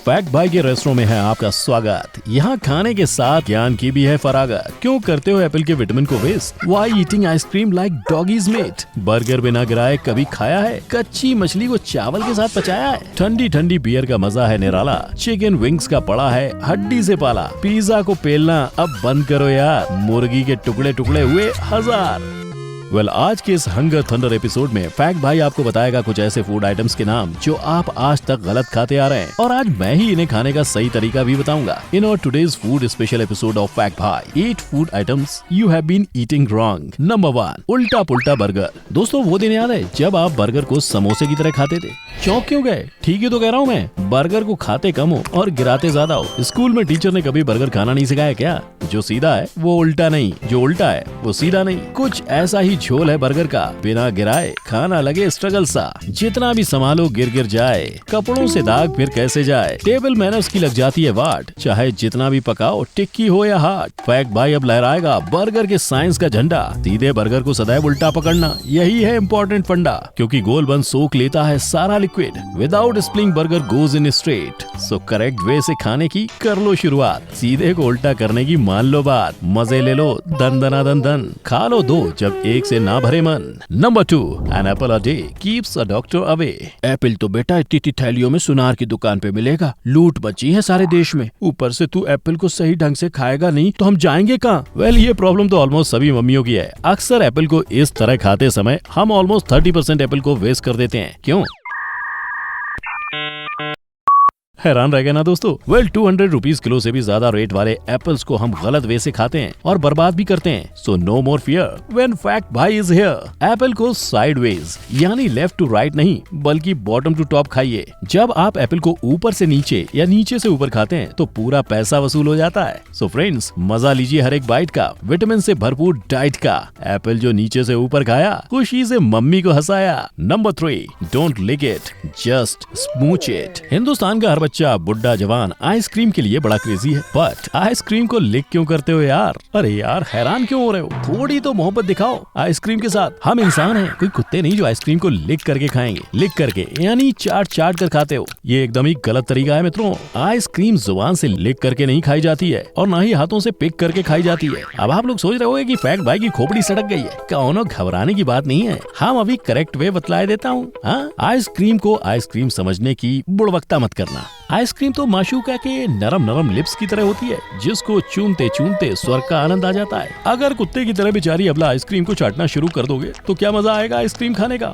Fact भाई के restaurant में है आपका स्वागत। यहाँ खाने के साथ ज्ञान की भी है फरागत। क्यों करते हो एप्पल के विटामिन को waste? Why eating ice cream like doggies meat? Burger बिना गिराए कभी खाया है? कच्ची मछली को चावल के साथ पचाया है? ठंडी ठंडी बियर का मजा है निराला। चिकन विंग्स का पड़ा है हड्डी से पाला। पिज्जा को पेलना अब बंद करो यार, मुर्गी के टुकड़े टुकड़े हुए हजार। आज के इस हंगर थंडर एपिसोड में फैक्ट भाई आपको बताएगा कुछ ऐसे फूड आइटम्स के नाम जो आप आज तक गलत खाते आ रहे हैं, और आज मैं ही इन्हें खाने का सही तरीका भी बताऊंगा। In our today's food special episode of fact भाई, 8 food items you have been eating wrong. Number 1, उल्टा पुल्टा बर्गर। दोस्तों वो दिन याद है जब आप बर्गर को समोसे की तरह खाते थे? चौंक क्यों गए? ठीक ही तो कह रहा हूँ मैं, बर्गर को खाते कम हो और गिराते ज्यादा हो। स्कूल में टीचर ने कभी बर्गर खाना नहीं सिखाया क्या? जो सीधा है वो उल्टा नहीं, जो उल्टा है वो सीधा नहीं। कुछ ऐसा ही झोल है बर्गर का, बिना गिराए खाना लगे स्ट्रगल सा। जितना भी संभालो गिर गिर जाए, कपड़ों से दाग फिर कैसे जाए। टेबल मैनर्स की लग जाती है वाट, चाहे जितना भी पकाओ टिक्की हो या हाट। फैक्ट भाई अब लहराएगा बर्गर के साइंस का झंडा। सीधे बर्गर को सदैव उल्टा पकड़ना, यही है इम्पोर्टेंट फंडा, क्योंकि गोल बन सोख लेता है सारा liquid. Without spilling burger goes in straight. So correct way से खाने की कर लो शुरुआत, सीधे को उल्टा करने की मान लो बात। मजे ले लो दन दना दन दन, खा लो दो जब एक से ना भरे मन। Number 2, an apple a day keeps a doctor away. Apple तो बेटा इतनी थैलियों में सुनार की दुकान पे मिलेगा, लूट मची है सारे देश में। ऊपर से तू एप्पल को सही ढंग से खाएगा नहीं तो हम जाएंगे कहाँ? ये प्रॉब्लम तो ऑलमोस्ट सभी मम्मियों की है। अक्सर एप्पल को इस तरह खाते समय हम ऑलमोस्ट 30% एप्पल को वेस्ट कर देते हैं। क्यों? हैरान रह गए ना दोस्तों? 200 रुपीज किलो से भी ज्यादा रेट वाले एप्पल्स को हम गलत वे से खाते हैं और बर्बाद भी करते हैं। So no more fear when fact भाई इज हियर। एप्पल को साइडवेज यानी लेफ्ट टू राइट नहीं बल्कि बॉटम टू टॉप खाइए। जब आप एप्पल को ऊपर से नीचे या नीचे से ऊपर खाते हैं तो पूरा पैसा वसूल हो जाता है। सो फ्रेंड्स, मजा लीजिए हर एक बाइट का, विटामिन से भरपूर डाइट का। एप्पल जो नीचे से ऊपर खाया, खुशी से मम्मी को हंसाया। Number 3, don't lick it, just smooch it. Hindustan का हर बच्चा बुढ़ा जवान आइसक्रीम के लिए बड़ा क्रेजी है, बट आइसक्रीम को लिक क्यों करते हो यार? अरे यार हैरान क्यों हो रहे हो? थोड़ी तो मोहब्बत दिखाओ आइसक्रीम के साथ। हम इंसान हैं, कोई कुत्ते नहीं जो आइसक्रीम को लिक करके खाएंगे। लिक करके यानी चाट चाट कर खाते हो, ये एकदम ही गलत तरीका है मित्रों। आइसक्रीम जुबान से लिक करके नहीं खाई जाती है और ना ही हाथों से पिक करके खाई जाती है। अब आप लोग सोच रहे होंगे कि फैक्ट भाई की खोपड़ी सड़क गई है। कौनो घबराने की बात नहीं है, हम अभी करेक्ट वे बतलाए देता हूँ। आइसक्रीम को आइसक्रीम समझने की बुड़वक्ता मत करना। आइसक्रीम तो माशूका के नरम नरम लिप्स की तरह होती है, जिसको चूमते चूमते स्वर्ग का आनंद आ जाता है। अगर कुत्ते की तरह बेचारी अबला आइसक्रीम को चाटना शुरू कर दोगे तो क्या मजा आएगा आइसक्रीम खाने का?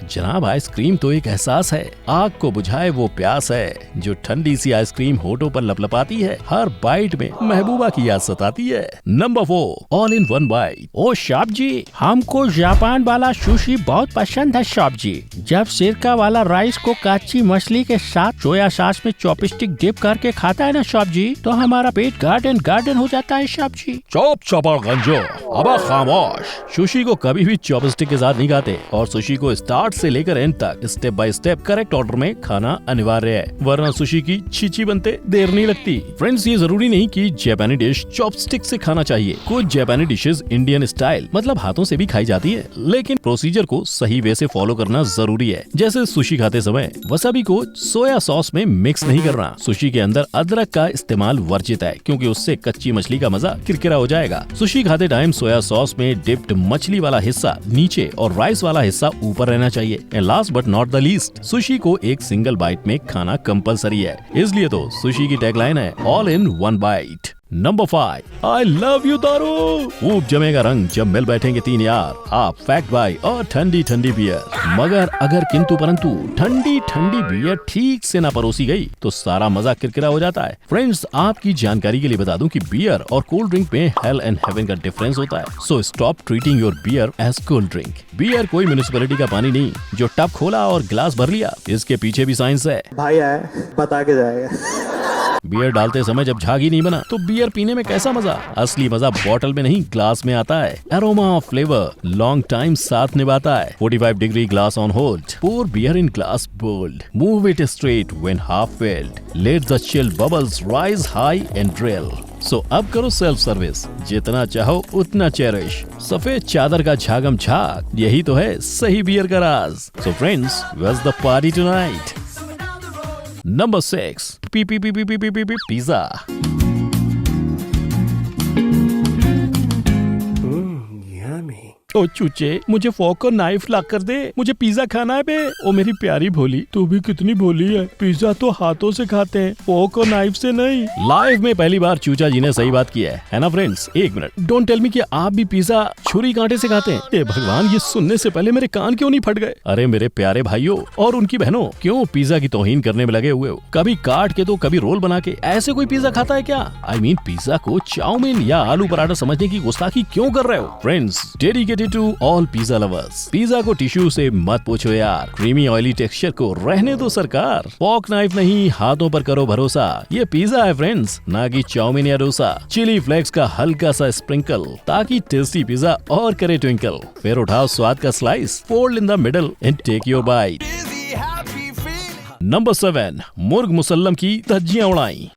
जनाब, आइसक्रीम तो एक एहसास है, आग को बुझाए वो प्यास है। जो ठंडी सी आइसक्रीम होठों पर लपलपाती है, हर बाइट में महबूबा की याद सताती है। Number 4, all in one bite. Oh shop जी, हमको जापान वाला सुशी बहुत पसंद है शॉप जी। जब सिरका वाला राइस को कच्ची मछली के साथ सोया सॉस में चॉपस्टिक डिप करके खाता है ना शॉप जी, तो हमारा पेट गार्डन गार्डन हो जाता है शॉप जी। चौप चौपड़ गंजो, अब खामोश। सुशी को कभी भी चॉपस्टिक के साथ नहीं खाते, और सुशी को स्टार्ट से लेकर एंड तक step by step correct order में खाना अनिवार्य है, वरना सुशी की छींची बनते देर नहीं लगती। फ्रेंड्स, ये जरूरी नहीं कि जापानी डिश चॉपस्टिक से खाना चाहिए। कुछ जापानी डिशेस इंडियन स्टाइल मतलब हाथों से भी खाई जाती है, लेकिन प्रोसीजर को सही वे से फॉलो करना जरूरी है। जैसे सुशी खाते समय वसाबी को सोया सॉस में मिक्स नहीं करना। सुशी के अंदर अदरक का इस्तेमाल वर्जित है, क्योंकि उससे कच्ची मछली का मजा किरकिरा हो जाएगा। सुशी खाते टाइम सोया सॉस में डिप्ड मछली वाला हिस्सा नीचे और राइस वाला हिस्सा ऊपर रहना चाहिए। And last but not the least, sushi को एक सिंगल बाइट में खाना कंपलसरी है। इसलिए तो सुशी की टैगलाइन है all in one bite. Number 5, I love you दारू। खूब जमेगा रंग जब मिल बैठेंगे 3 यार, आप फैक्ट भाई और ठंडी ठंडी बियर। मगर अगर किंतु परंतु ठंडी ठंडी बियर ठीक से ना परोसी गई तो सारा मजा किरकिरा हो जाता है। फ्रेंड्स, आपकी जानकारी के लिए बता दूं कि बियर और कोल्ड ड्रिंक में हेल एंड हेवन का डिफरेंस होता है। So stop treating your beer as cold drink. Beer कोई म्युनिसिपैलिटी का पानी नहीं जो टप खोला और गिलास भर लिया, इसके पीछे भी साइंस है। भाई आए बता के जाएगा। बियर डालते समय जब झागी नहीं बना तो बियर पीने में कैसा मजा? असली मजा बॉटल में नहीं ग्लास में आता है। Aroma of flavour long time साथ निभाता है। 45 degree glass on hold, pour beer in glass bold, move it straight when half filled, let the chill bubbles rise high and drill. So अब करो सेल्फ सर्विस, जितना चाहो उतना cherish. सफेद चादर का झागम झाग, यही तो है सही बियर का राज। So friends, where's the party tonight? Number 6 pizza. Yummy. ओ चूचे, मुझे फोक और नाइफ ला कर दे, मुझे पिज्जा खाना है बे। ओ मेरी प्यारी भोली, तू भी कितनी भोली है, पिज्जा तो हाथों से खाते हैं, फोक और नाइफ से नहीं। लाइफ में पहली बार चूचा जी ने सही बात की है ना फ्रेंड्स। एक मिनट, डोंट टेल मी कि आप भी पिज्जा छुरी कांटे से खाते हैं। ए भगवान, ये सुनने से पहले मेरे कान क्यों नहीं फट गए। अरे मेरे प्यारे भाइयों और उनकी बहनों, क्यों पिज्जा की तौहीन करने में लगे हुए हो? कभी काट के तो कभी रोल बना के, ऐसे कोई पिज्जा खाता है क्या? आई मीन पिज्जा को चाउमीन या आलू पराठा समझने की गुस्ताखी क्यों कर रहे हो? Friends, dedicated to all pizza lovers, pizza को टिश्यू से मत पूछो यार, क्रीमी ऑयली टेक्सचर को रहने दो सरकार। फॉक नाइफ नहीं, हाथों पर करो भरोसा। ये पिज्जा है फ्रेंड्स, ना कि चाउमीन या डोसा। चिली फ्लेक्स का हल्का सा स्प्रिंकल, ताकि टेस्टी पिज्जा और करे ट्विंकल। फिर उठाओ स्वाद का slice, fold in the middle and take your bite. Number 7 murgh musallam की धज्जियां उड़ाई।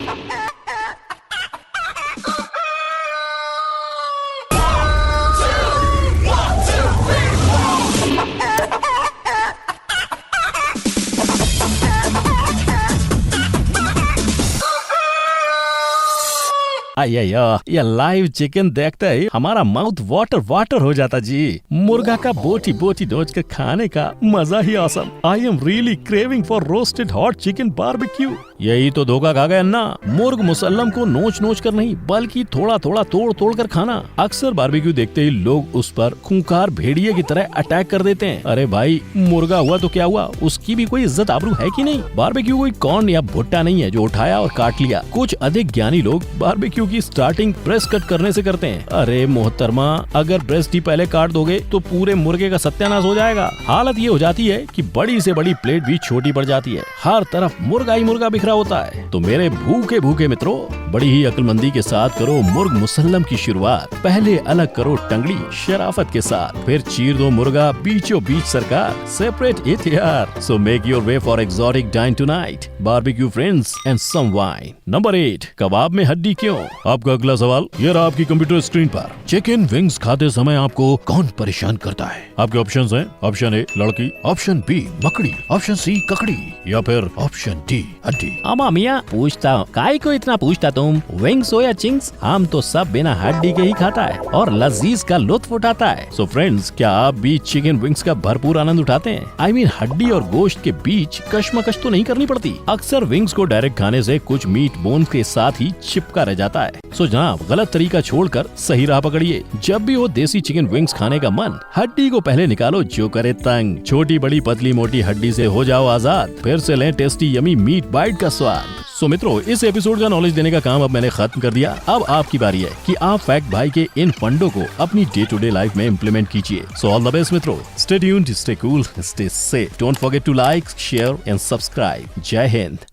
ये लाइव चिकन देखते ही हमारा माउथ वाटर हो जाता जी। मुर्गा का बोटी नोच कर खाने का मजा ही awesome. I am really craving for roasted hot chicken barbecue. यही तो धोखा खा गए अन्ना। मुर्ग मुसल्लम को नोच कर नहीं, बल्कि थोड़ा तोड़ कर खाना। अक्सर बारबेक्यू देखते ही लोग उस पर खूंखार भेड़िए की तरह अटैक कर देते हैं। अरे भाई, मुर्गा हुआ तो क्या हुआ, उसकी भी कोई इज्जत आबरू है कि नहीं? बारबेक्यू कोई कॉर्न या भुट्टा नहीं है जो उठाया और काट लिया। कुछ अधिक ज्ञानी लोग बारबेक्यू की स्टार्टिंग ब्रेस्ट कट करने से करते हैं। अरे मोहतरमा, अगर ब्रेस्ट ही पहले काट दोगे तो पूरे मुर्गे का सत्यानाश हो जाएगा। हालत ये हो जाती है कि बड़ी से बड़ी प्लेट भी छोटी पड़ जाती है, हर तरफ मुर्गा ही मुर्गा बिखरा होता है। तो मेरे भूखे मित्रों, बड़ी ही अक्लमंदी के साथ करो मुर्ग मुसल्लम की शुरुआत। पहले अलग करो टंगड़ी शराफत के साथ, फिर चीर दो मुर्गा बीचों बीच सरकार। सेपरेट इट यार। So make your way for exotic dine tonight, barbecue friends and some wine. Number 8 कबाब में हड्डी क्यों? आपका अगला सवाल ये रहा आपकी कंप्यूटर स्क्रीन पर। चिकन विंग्स खाते समय आपको कौन परेशान करता है? आपके ऑप्शंस हैं, ऑप्शन ए लड़की, ऑप्शन बी मकड़ी, ऑप्शन सी ककड़ी, या फिर ऑप्शन डी हड्डी। अमा मियाँ पूछता हूँ, काय को इतना पूछता तुम? विंग्स हो या चिंग्स, हम तो सब बिना हड्डी के ही खाता है और लजीज का लुत्फ उठाता है। सो फ्रेंड्स, क्या आप भी चिकन विंग्स का भरपूर आनंद उठाते हैं? आई मीन हड्डी और गोश्त के बीच कश्मकश तो नहीं करनी पड़ती। अक्सर विंग्स को डायरेक्ट खाने से कुछ मीट बोन के साथ ही चिपका रह जाता है। सो जनाब, गलत तरीका छोड़कर सही राह पकड़िए। जब भी हो देसी चिकन विंग्स खाने का मन, हड्डी को पहले निकालो जो करे तंग। छोटी बड़ी पतली मोटी हड्डी से हो जाओ आजाद, फिर से लें टेस्टी यमी मीट बाइट का स्वाद। सो मित्रों, इस एपिसोड का नॉलेज देने का काम अब मैंने खत्म कर दिया। अब आपकी बारी है कि आप फैक्ट भाई के इन फंडों को अपनी डे टू डे लाइफ में इम्प्लीमेंट कीजिए। सो ऑल द बेस्ट मित्रों, stay tuned, stay cool, stay safe, don't forget to like, share and subscribe. जय हिंद।